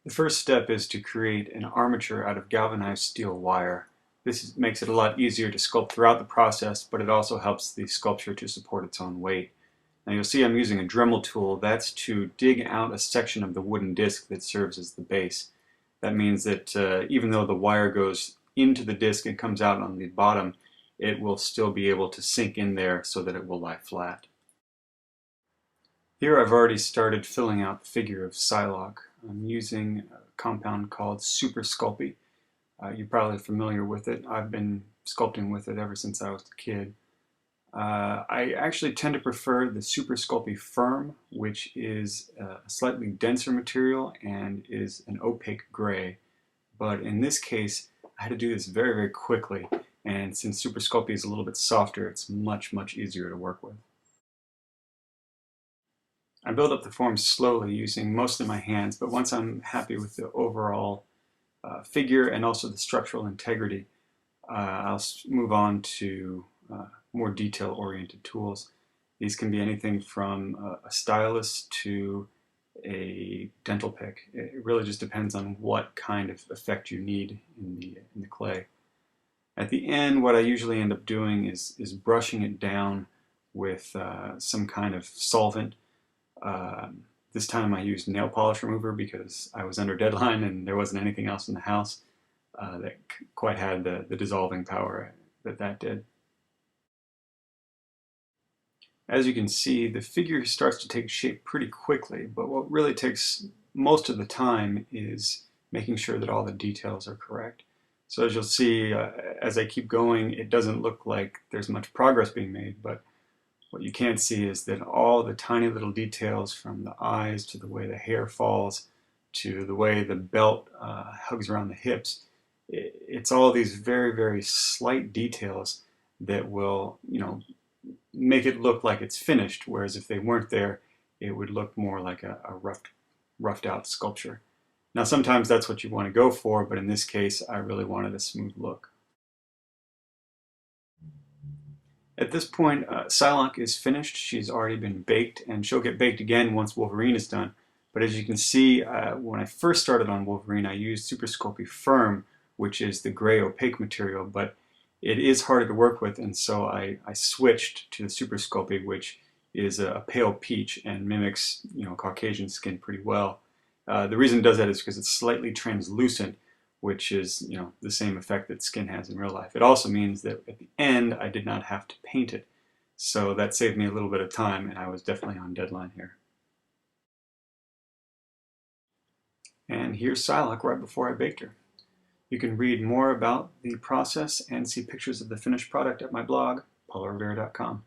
The first step is to create an armature out of galvanized steel wire. This makes it a lot easier to sculpt throughout the process, but it also helps the sculpture to support its own weight. Now you'll see I'm using a Dremel tool. That's to dig out a section of the wooden disc that serves as the base. That means that even though the wire goes into the disc and comes out on the bottom, it will still be able to sink in there so that it will lie flat. Here I've already started filling out the figure of Psylocke. I'm using a compound called Super Sculpting. You're probably familiar with it. I've been sculpting with it ever since I was a kid. I actually tend to prefer the Super Sculpting Firm, which is a slightly denser material and is an opaque gray. But in this case, I had to do this very, very quickly. And since Super Sculpting is a little bit softer, it's much, much easier to work with. I build up the form slowly using mostly my hands, but once I'm happy with the overall figure and also the structural integrity, I'll move on to more detail-oriented tools. These can be anything from a stylus to a dental pick. It really just depends on what kind of effect you need in the clay. At the end, what I usually end up doing is brushing it down with some kind of solvent. This time I used nail polish remover because I was under deadline and there wasn't anything else in the house that quite had the dissolving power that did. As you can see, the figure starts to take shape pretty quickly, but what really takes most of the time is making sure that all the details are correct. So as you'll see, as I keep going, it doesn't look like there's much progress being made, but what you can't see is that all the tiny little details, from the eyes to the way the hair falls to the way the belt hugs around the hips, it's all these very, very slight details that will, make it look like it's finished, whereas if they weren't there, it would look more like a roughed out sculpture. Now sometimes that's what you want to go for, but in this case I really wanted a smooth look. At this point, Psylocke is finished. She's already been baked, and she'll get baked again once Wolverine is done. But as you can see, when I first started on Wolverine, I used Super Sculpting Firm, which is the gray opaque material, but it is harder to work with, and so I switched to the Super Sculpting, which is a pale peach and mimics Caucasian skin pretty well. The reason it does that is because it's slightly translucent, which is the same effect that skin has in real life. It also means that at the end I did not have to paint it, so that saved me a little bit of time, and I was definitely on deadline here. And here's Psylocke right before I baked her. You can read more about the process and see pictures of the finished product at my blog, paulrivera.com.